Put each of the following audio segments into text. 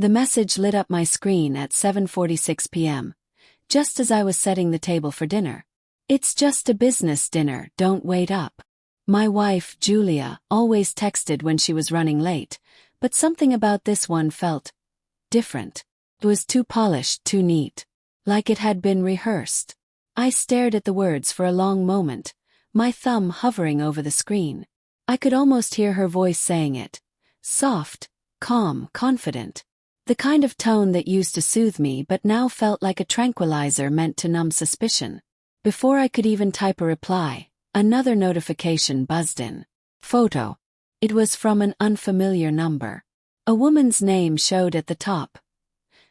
The message lit up my screen at 7:46 p.m., just as I was setting the table for dinner. It's just a business dinner, don't wait up. My wife, Julia, always texted when she was running late, but something about this one felt different. It was too polished, too neat. Like it had been rehearsed. I stared at the words for a long moment, my thumb hovering over the screen. I could almost hear her voice saying it. Soft, calm, confident. The kind of tone that used to soothe me but now felt like a tranquilizer meant to numb suspicion. Before I could even type a reply, another notification buzzed in. Photo. It was from an unfamiliar number. A woman's name showed at the top.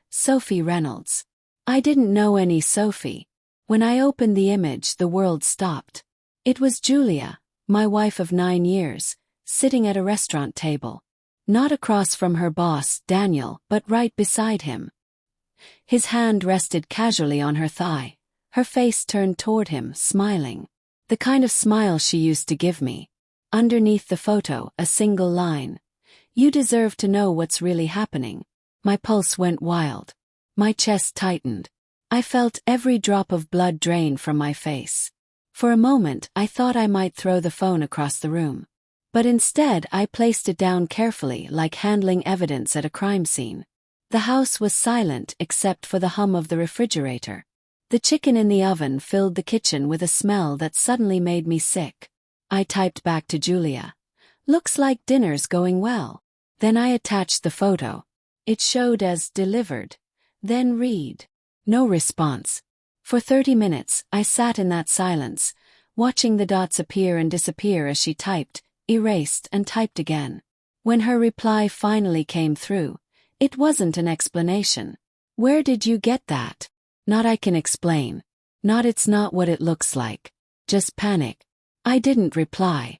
Sophie Reynolds. I didn't know any Sophie. When I opened the image, the world stopped. It was Julia, my wife of 9 years, sitting at a restaurant table. Not across from her boss, Daniel, but right beside him. His hand rested casually on her thigh, her face turned toward him, smiling. The kind of smile she used to give me. Underneath the photo, a single line. You deserve to know what's really happening. My pulse went wild. My chest tightened. I felt every drop of blood drain from my face. For a moment, I thought I might throw the phone across the room. But instead, I placed it down carefully, like handling evidence at a crime scene. The house was silent except for the hum of the refrigerator. The chicken in the oven filled the kitchen with a smell that suddenly made me sick. I typed back to Julia. Looks like dinner's going well. Then I attached the photo. It showed as delivered. Then read. No response. For 30 minutes, I sat in that silence, watching the dots appear and disappear as she typed, erased and typed again. When her reply finally came through, it wasn't an explanation. Where did you get that? Not I can explain. Not it's not what it looks like. Just panic. I didn't reply.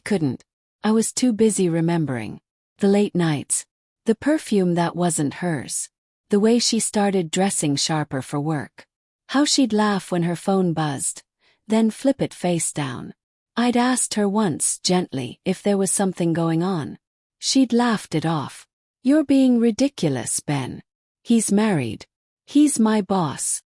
Couldn't. I was too busy remembering. The late nights. The perfume that wasn't hers. The way she started dressing sharper for work. How she'd laugh when her phone buzzed, then flip it face down. I'd asked her once, gently, if there was something going on. She'd laughed it off. You're being ridiculous, Ben. He's married. He's my boss.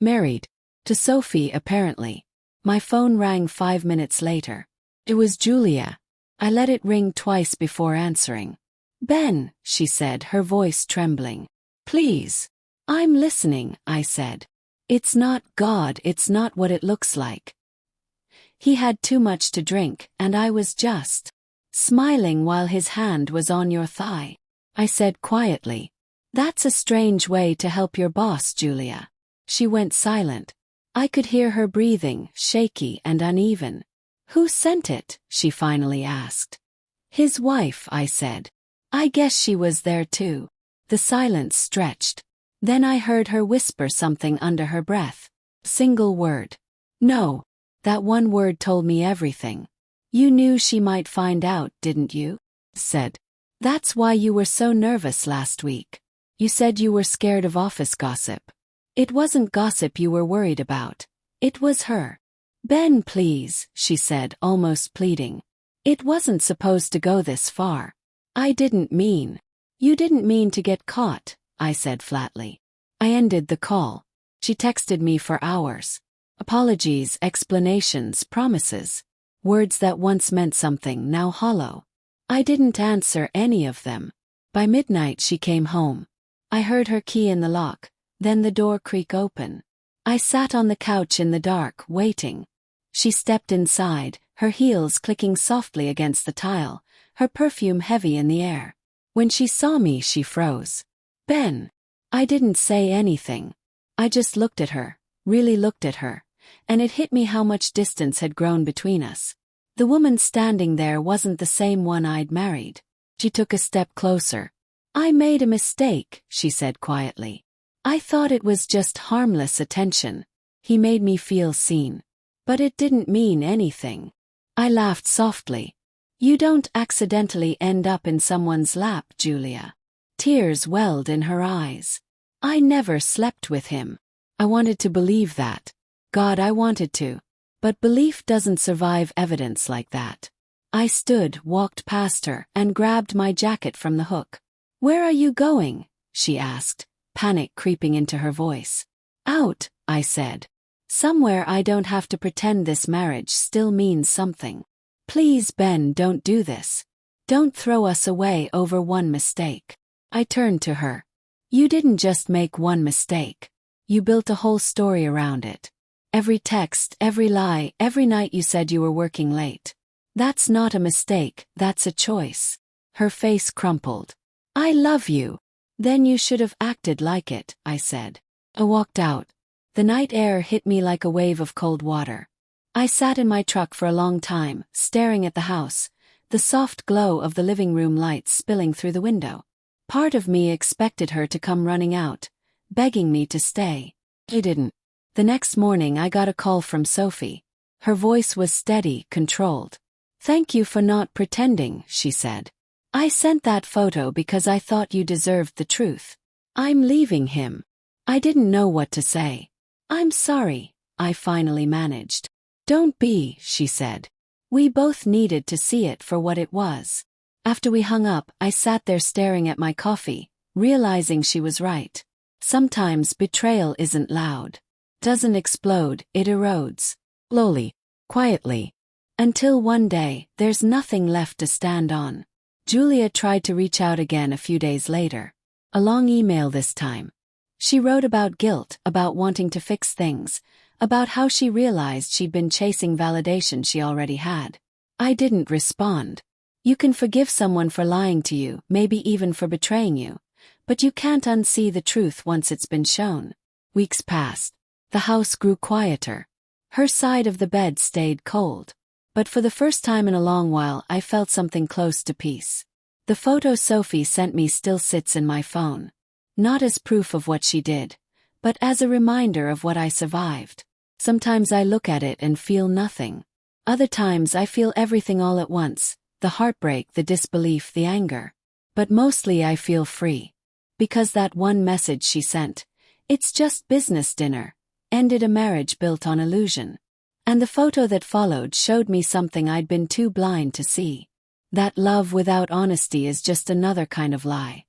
Married. To Sophie, apparently. My phone rang 5 minutes later. It was Julia. I let it ring twice before answering. Ben, she said, her voice trembling. Please. I'm listening, I said. It's not God, it's not what it looks like. He had too much to drink, and I was just smiling while his hand was on your thigh. I said quietly. That's a strange way to help your boss, Julia. She went silent. I could hear her breathing, shaky and uneven. Who sent it? She finally asked. His wife, I said. I guess she was there too. The silence stretched. Then I heard her whisper something under her breath. Single word. No. That one word told me everything. You knew she might find out, didn't you? Said. That's why you were so nervous last week. You said you were scared of office gossip. It wasn't gossip you were worried about. It was her. Ben, please, she said, almost pleading. It wasn't supposed to go this far. I didn't mean. You didn't mean to get caught, I said flatly. I ended the call. She texted me for hours. Apologies, explanations, promises. Words that once meant something, now hollow. I didn't answer any of them. By midnight she came home. I heard her key in the lock, then the door creak open. I sat on the couch in the dark, waiting. She stepped inside, her heels clicking softly against the tile, her perfume heavy in the air. When she saw me, she froze. Ben. I didn't say anything. I just looked at her, really looked at her, and it hit me how much distance had grown between us. The woman standing there wasn't the same one I'd married. She took a step closer. I made a mistake, she said quietly. I thought it was just harmless attention. He made me feel seen. But it didn't mean anything. I laughed softly. You don't accidentally end up in someone's lap, Julia. Tears welled in her eyes. I never slept with him. I wanted to believe that. God, I wanted to. But belief doesn't survive evidence like that. I stood, walked past her, and grabbed my jacket from the hook. Where are you going? she asked, panic creeping into her voice. Out, I said. Somewhere I don't have to pretend this marriage still means something. Please, Ben, don't do this. Don't throw us away over one mistake. I turned to her. You didn't just make one mistake. You built a whole story around it. Every text, every lie, every night you said you were working late. That's not a mistake, that's a choice. Her face crumpled. I love you. Then you should have acted like it, I said. I walked out. The night air hit me like a wave of cold water. I sat in my truck for a long time, staring at the house, the soft glow of the living room lights spilling through the window. Part of me expected her to come running out, begging me to stay. She didn't. The next morning I got a call from Sophie. Her voice was steady, controlled. Thank you for not pretending, she said. I sent that photo because I thought you deserved the truth. I'm leaving him. I didn't know what to say. I'm sorry, I finally managed. Don't be, she said. We both needed to see it for what it was. After we hung up, I sat there staring at my coffee, realizing she was right. Sometimes betrayal isn't loud. Doesn't explode, it erodes. Slowly, quietly. Until one day, there's nothing left to stand on. Julia tried to reach out again a few days later. A long email this time. She wrote about guilt, about wanting to fix things, about how she realized she'd been chasing validation she already had. I didn't respond. You can forgive someone for lying to you, maybe even for betraying you, but you can't unsee the truth once it's been shown. Weeks passed. The house grew quieter. Her side of the bed stayed cold. But for the first time in a long while I felt something close to peace. The photo Sophie sent me still sits in my phone. Not as proof of what she did, but as a reminder of what I survived. Sometimes I look at it and feel nothing. Other times I feel everything all at once, the heartbreak, the disbelief, the anger. But mostly I feel free. Because that one message she sent, "It's just business dinner," ended a marriage built on illusion. And the photo that followed showed me something I'd been too blind to see. That love without honesty is just another kind of lie.